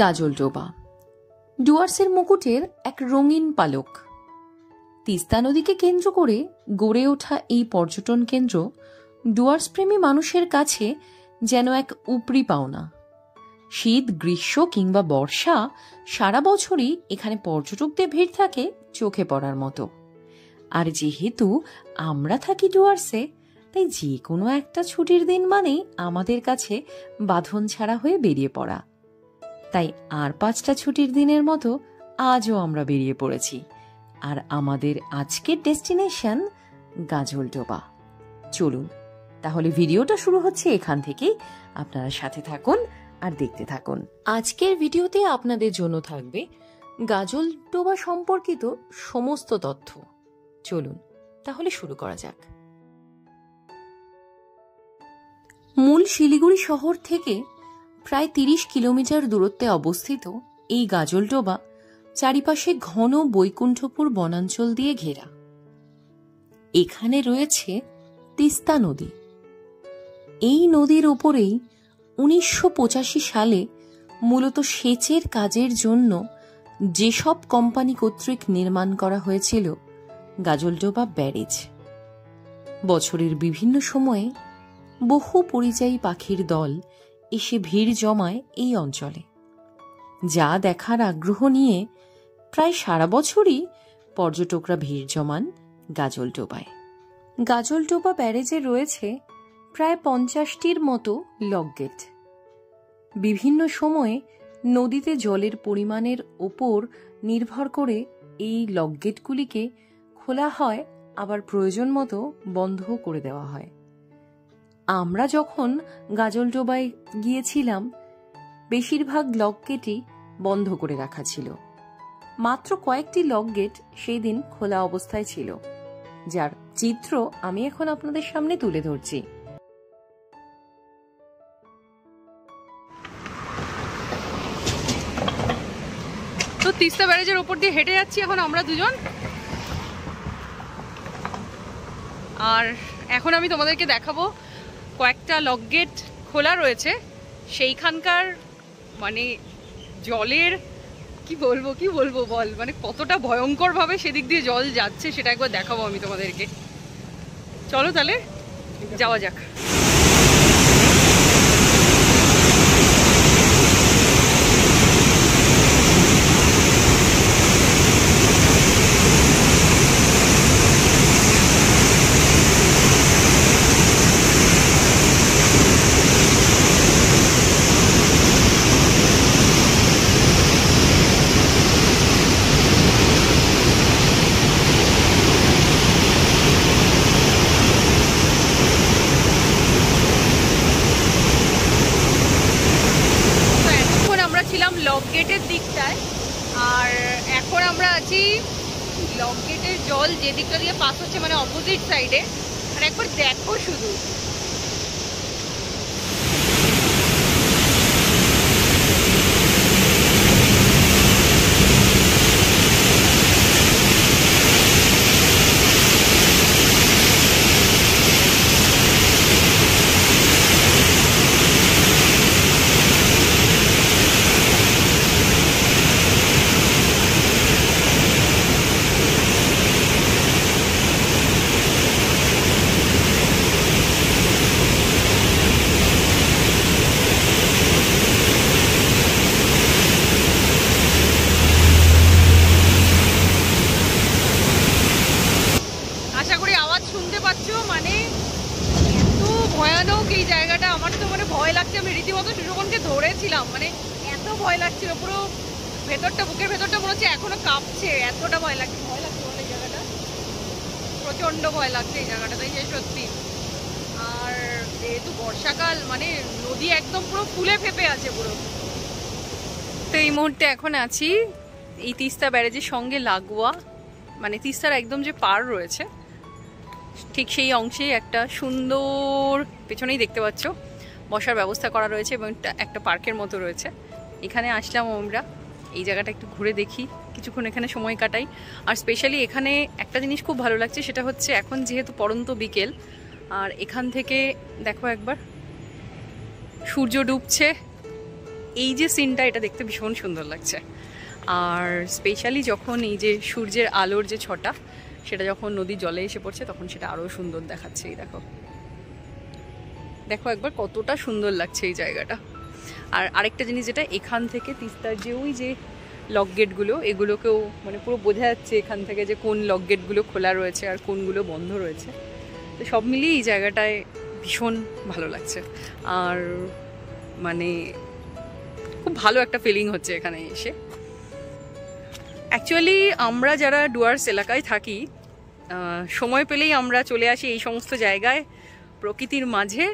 গাজলডোবা ডুয়ার্সের মুকুটের এক রঙিন পালক। তিস্তা নদীকে কেন্দ্র করে গড়ে ওঠা এই পর্যটন কেন্দ্র ডুয়ার্স প্রেমী মানুষের কাছে যেন এক উপরি পাওনা। শীত, গ্রীষ্ম কিংবা বর্ষা সারা বছরই এখানে পর্যটকদের ভিড় থাকে চোখে পড়ার মতো। আর যেহেতু আমরা থাকি ডুয়ার্সে, তাই যে কোনো একটা ছুটির দিন মানেই আমাদের কাছে বাঁধন ছাড়া হয়ে বেরিয়ে পড়া। তাই আর 5টা ছুটির দিনের মতো আজও আমরা বেরিয়ে পড়েছি। আর আমাদের আজকের ডেস্টিনেশন গাজলডোবা। চলুন তাহলে ভিডিওটা শুরু হচ্ছে এখান থেকেই। আপনারা সাথে থাকুন আর দেখতে থাকুন। আজকের ভিডিওতে আপনাদের জন্য থাকবে গাজলডোবা সম্পর্কিত সমস্ত তথ্য। চলুন তাহলে শুরু করা যাক। মূল শিলিগুড়ি শহর থেকে প্রায় 30 কিলোমিটার দূরত্বে অবস্থিত এই গাজলডোবা চারিপাশে ঘন বৈকুণ্ঠপুর বনাঞ্চল দিয়ে ঘেরা। এখানে রয়েছে তিস্তা নদী। এই নদীর ওপরেই 1985 সালে মূলত সেচের কাজের জন্য যেসব কোম্পানি কর্তৃক নির্মাণ করা হয়েছিল গাজলডোবা ব্যারেজ। বছরের বিভিন্ন সময়ে বহু পরিযায়ী পাখির দল এসে ভিড় জমায় এই অঞ্চলে, যা দেখার আগ্রহ নিয়ে প্রায় সারা বছরই পর্যটকরা ভিড় জমান গাজলডোবায়। গাজলডোবা ব্যারেজে রয়েছে প্রায় 50টির মতো লক গেট। বিভিন্ন সময়ে নদীতে জলের পরিমাণের ওপর নির্ভর করে এই লক গেটগুলিকে খোলা হয়, আবার প্রয়োজন মতো বন্ধও করে দেওয়া হয়। আমরা যখন গাজলডোবায় গিয়েছিলাম, বেশিরভাগ লক গেটই বন্ধ করে রাখা ছিল। মাত্র কয়েকটি লক গেট সেই দিন খোলা অবস্থায় ছিল, যার চিত্র আমি এখন আপনাদের সামনে তুলে ধরছি। তো তিস্তা ব্যারেজের উপর দিয়ে হেঁটে যাচ্ছি এখন আমরা দুজন। আর এখন আমি তোমাদেরকে দেখাবো কয়েকটা লক গেট খোলা রয়েছে। সেইখানকার মানে জলের কি বলবো বল, মানে কতটা ভয়ঙ্কর ভাবে সেদিক দিয়ে জল যাচ্ছে সেটা একবার দেখাবো আমি তোমাদেরকে। চলো তাহলে যাওয়া যাক। লক গেটের দিকটায়, আর এখন আমরা আছি লক গেটের জল যে দিকটা দিয়ে পাস হচ্ছে মানে অপোজিট সাইডে। আর একবার দেখো শুধু, মানে এত ভয়ানক এই জায়গাটা। আমার তো মানে ভয় লাগছে, আমি রীতিমতো সুশোভনকে ধরেছিলাম, মানে এত ভয় লাগছিল। পুরো ভেতরটা, বুকের ভেতরটা মনে হচ্ছে এখনো কাঁপছে, এতটা ভয় লাগছে বলে এই জায়গাটা, প্রচন্ড ভয় লাগছে এই জায়গাটা, তাই যে সত্যি। আর যেহেতু বর্ষাকাল, মানে নদী একদম পুরো ফুলে ফেপে আছে পুরো। তো এই মুহূর্তে এখন আছি এই তিস্তা ব্যারেজের সঙ্গে লাগোয়া, মানে তিস্তার একদম যে পার রয়েছে ঠিক সেই অংশেই একটা সুন্দর, পেছনেই দেখতে পাচ্ছ বসার ব্যবস্থা করা রয়েছে এবং একটা পার্কের মতো রয়েছে। এখানে আসলাম আমরা, এই জায়গাটা একটু ঘুরে দেখি, কিছুক্ষণ এখানে সময় কাটাই। আর স্পেশালি এখানে একটা জিনিস খুব ভালো লাগছে, সেটা হচ্ছে এখন যেহেতু পড়ন্ত বিকেল, আর এখান থেকে দেখো একবার সূর্য ডুবছে, এই যে সিনটা, এটা দেখতে ভীষণ সুন্দর লাগছে। আর স্পেশালি যখন এই যে সূর্যের আলোর যে ছটা, সেটা যখন নদীর জলে এসে পড়ছে তখন সেটা আরও সুন্দর দেখাচ্ছে। এই দেখো দেখো একবার কতটা সুন্দর লাগছে এই জায়গাটা। আর আরেকটা জিনিস যেটা, এখান থেকে তিস্তার যে ওই যে লক গেটগুলো, এগুলোকেও মানে পুরো বোঝা যাচ্ছে এখান থেকে যে কোন লক গেটগুলো খোলা রয়েছে আর কোনগুলো বন্ধ রয়েছে। তো সব মিলিয়ে এই জায়গাটায় ভীষণ ভালো লাগছে। আর মানে খুব ভালো একটা ফিলিং হচ্ছে এখানে এসে। অ্যাকচুয়ালি আমরা যারা ডুয়ার্স এলাকায় থাকি, সময় পেলেই আমরা চলে আসি এই সমস্ত জায়গায় প্রকৃতির মাঝে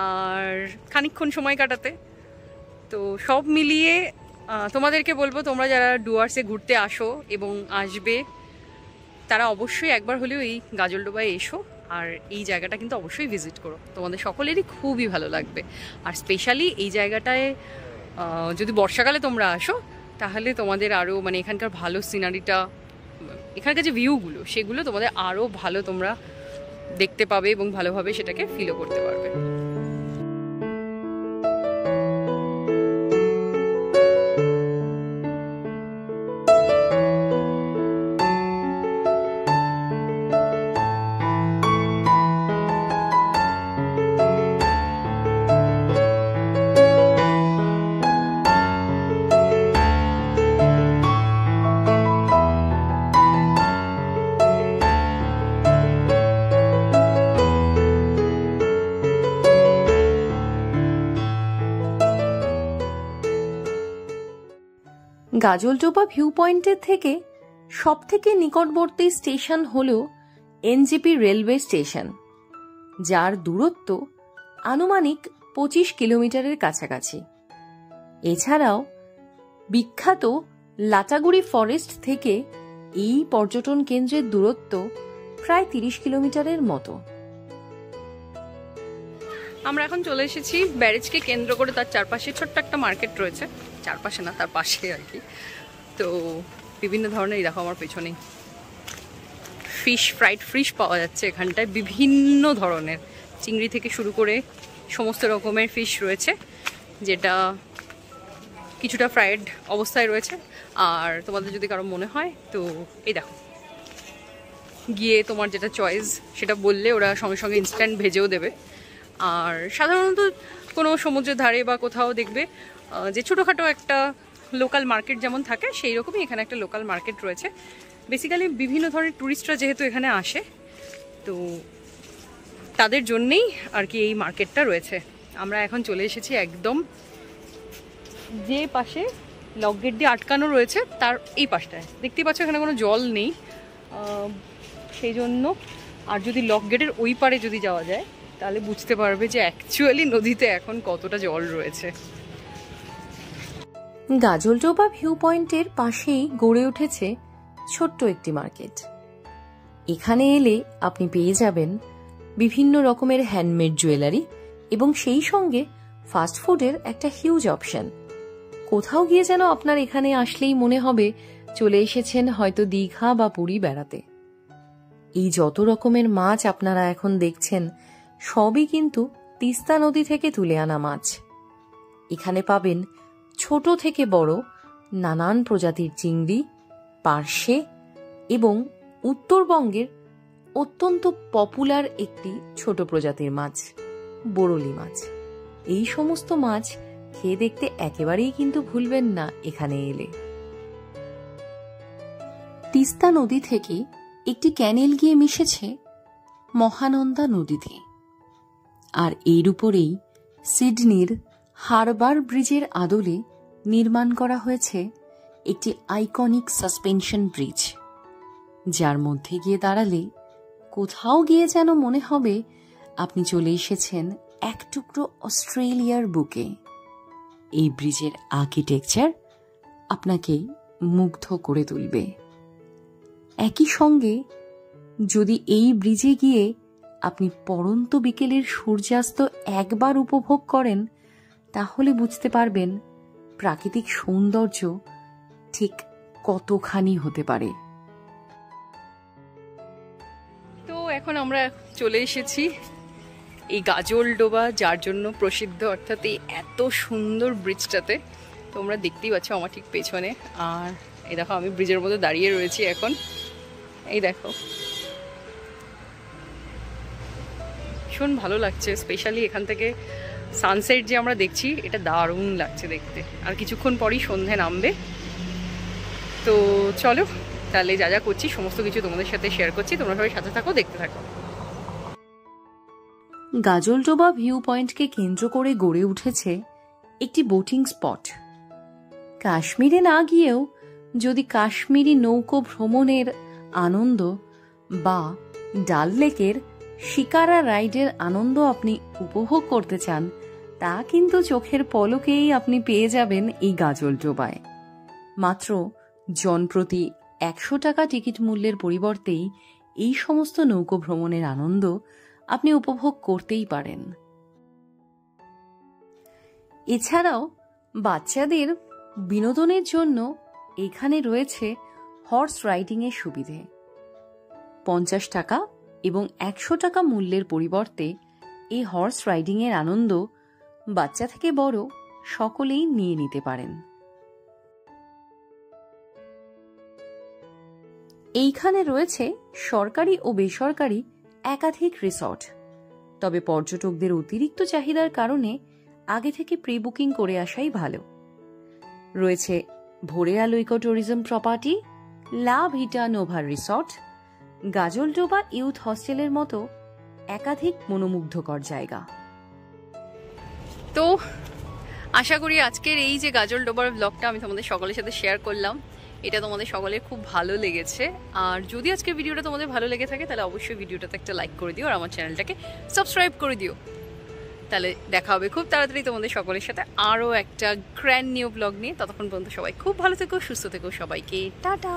আর খানিকক্ষণ সময় কাটাতে। তো সব মিলিয়ে তোমাদেরকে বলবো, তোমরা যারা ডুয়ার্সে ঘুরতে আসো এবং আসবে, তারা অবশ্যই একবার হলেও এই গাজলডোবায় এসো আর এই জায়গাটা কিন্তু অবশ্যই ভিজিট করো। তোমাদের সকলেরই খুবই ভালো লাগবে। আর স্পেশালি এই জায়গাটায় যদি বর্ষাকালে তোমরা আসো, তাহলে তোমাদের আরও মানে এখানকার ভালো সিনারিটা, এখানকার যে ভিউগুলো, সেগুলো তোমাদের আরও ভালো তোমরা দেখতে পাবে এবং ভালোভাবে সেটাকে ফিলও করতে পারবে। গাজলডোবা ভিউ পয়েন্টের থেকে সবথেকে নিকটবর্তী স্টেশন হল এনজেপি রেলওয়ে স্টেশন, যার দূরত্ব আনুমানিক 25 কিলোমিটারের কাছাকাছি। এছাড়াও বিখ্যাত লাটাগুড়ি ফরেস্ট থেকে এই পর্যটন কেন্দ্রের দূরত্ব প্রায় 30 কিলোমিটারের মতো। আমরা এখন চলে এসেছি ব্যারেজকে কেন্দ্র করে, তার চারপাশে ছোট্ট একটা মার্কেট রয়েছে, চারপাশে না তার পাশে আর কি। তো বিভিন্ন ধরনের, দেখো আমার পেছনেই ফ্রাইড ফিশ পাওয়া যাচ্ছে এখানটায়, বিভিন্ন ধরনের চিংড়ি থেকে শুরু করে সমস্ত রকমের ফিশ রয়েছে, যেটা কিছুটা ফ্রাইড অবস্থায় রয়েছে। আর তোমাদের যদি কারো মনে হয় তো এই দেখো, গিয়ে তোমার যেটা চয়েস সেটা বললে ওরা সঙ্গে সঙ্গে ইনস্ট্যান্ট ভেজেও দেবে। আর সাধারণত কোনো সমুদ্রের ধারে বা কোথাও দেখবে যে ছোটোখাটো একটা লোকাল মার্কেট যেমন থাকে, সেই রকমই এখানে একটা লোকাল মার্কেট রয়েছে। বেসিক্যালি বিভিন্ন ধরনের ট্যুরিস্টরা যেহেতু এখানে আসে, তো তাদের জন্যেই আর কি এই মার্কেটটা রয়েছে। আমরা এখন চলে এসেছি একদম যে পাশে লক গেট দিয়ে আটকানো রয়েছে তার এই পাশটায়। দেখতেই পাচ্ছ এখানে কোনো জল নেই, সেই জন্য। আর যদি লক গেটের ওই পারে যদি যাওয়া যায়, তাহলে বুঝতে পারবে যে অ্যাকচুয়ালি নদীতে এখন কতটা জল রয়েছে। গাজলডোবা ভিউ পয়েন্টের পাশেই গড়ে উঠেছে ছোট্ট একটি মার্কেট। এখানে এলে আপনি পেয়ে যাবেন বিভিন্ন রকমের হ্যান্ডমেড জুয়েলারি এবং সেই সঙ্গে ফাস্টফুডের একটা হিউজ অপশন। কোথাও গিয়ে যেন আপনার এখানে আসলেই মনে হবে চলে এসেছেন হয়তো দীঘা বা পুরী বেড়াতে। এই যত রকমের মাছ আপনারা এখন দেখছেন, সবই কিন্তু তিস্তা নদী থেকে তুলে আনা মাছ। এখানে পাবেন ছোট থেকে বড় নানান প্রজাতির চিংড়ি, পার্শে এবং উত্তরবঙ্গের অত্যন্ত পপুলার একটি ছোট প্রজাতির মাছ, বরলি মাছ। এই সমস্ত মাছ খেয়ে দেখতে একেবারেই কিন্তু ভুলবেন না এখানে এলে। তিস্তা নদী থেকে একটি ক্যানেল গিয়ে মিশেছে মহানন্দা নদীতে, আর এর উপরেই সিডনির হারবার ব্রিজের আদলে নির্মাণ করা হয়েছে একটি আইকনিক সাসপেনশন ব্রিজ, যার মধ্যে গিয়ে দাঁড়ালে কোথাও গিয়ে যেন মনে হবে আপনি চলে এসেছেন এক টুকরো অস্ট্রেলিয়ার বুকে। এই ব্রিজের আর্কিটেকচার আপনাকে মুগ্ধ করে তুলবে। একই সঙ্গে যদি এই ব্রিজে গিয়ে আপনি পড়ন্ত বিকেলের সূর্যাস্ত একবার উপভোগ করেন, তাহলে বুঝতে পারবেন প্রাকৃতিক সৌন্দর্য ঠিক কতখানি হতে পারে। তো এখন আমরা চলে এসেছি এই গাজলডোবা যার জন্য প্রসিদ্ধ, অর্থাৎ এই এত সুন্দর ব্রিজটাতে তোমরা দেখতেই পাচ্ছ আমার ঠিক পেছনে। আর এই দেখো আমি ব্রিজের মধ্যে দাঁড়িয়ে রয়েছি এখন, এই দেখো ভীষণ ভালো লাগছে। স্পেশালি এখান থেকে সানসেট যে আমরা দেখছি এটা দারুণ লাগছে দেখতে। আর কিছুক্ষণ পরই সন্ধে নামবে। তো চলো তাহলে যা যা করছি সমস্ত কিছু তোমাদের সাথে শেয়ার করছি, তোমরা সবাই সাথে থাকো, দেখতে থাকো। গাজলডোবা ভিউ পয়েন্টকে কেন্দ্র করে গড়ে উঠেছে একটি বোটিং স্পট। কাশ্মীরে না গিয়েও যদি কাশ্মীরি নৌকো ভ্রমণের আনন্দ বা ডাল লেকের শিকারা রাইডের আনন্দ আপনি উপভোগ করতে চান, তা কিন্তু চোখের পলকেই আপনি পেয়ে যাবেন এই গাজলডোবায়। মাত্র জনপ্রতি 100 টাকা টিকিট মূল্যের পরিবর্তেই এই সমস্ত নৌকো ভ্রমণের আনন্দ আপনি উপভোগ করতেই পারেন। এছাড়াও বাচ্চাদের বিনোদনের জন্য এখানে রয়েছে হর্স রাইডিং এর সুবিধে। 50 টাকা এবং 100 টাকা মূল্যের পরিবর্তে এই হর্স রাইডিং এর আনন্দ বাচ্চা থেকে বড় সকলেই নিয়ে নিতে পারেন। এইখানে রয়েছে সরকারি ও বেসরকারি একাধিক রিসর্ট। তবে পর্যটকদের অতিরিক্ত চাহিদার কারণে আগে থেকে প্রি বুকিং করে আসাই ভালো। রয়েছে ভোরে আলো ইকো ট্যুরিজম প্রপার্টি, লা ভিটা নোভা রিসর্ট, গাজলডোবা ইউথ হস্টেলের মতো একাধিক মনোমুগ্ধকর জায়গা। তো আশা করি আজকের এই যে গাজলডোবার ব্লগটা আমি তোমাদের সকলের সাথে শেয়ার করলাম, এটা তোমাদের সকলের খুব ভালো লেগেছে। আর যদি আজকের ভিডিওটা তোমাদের ভালো লেগে থাকে তাহলে অবশ্যই ভিডিওটাতে একটা লাইক করে দিও আর আমার চ্যানেলটাকে সাবস্ক্রাইব করে দিও। তাহলে দেখা হবে খুব তাড়াতাড়ি তোমাদের সকলের সাথে আরও একটা গ্র্যান্ড নিউ ব্লগ নিয়ে। ততক্ষণ পর্যন্ত সবাই খুব ভালো থেকো, সুস্থ থেকো, সবাইকে টাটা।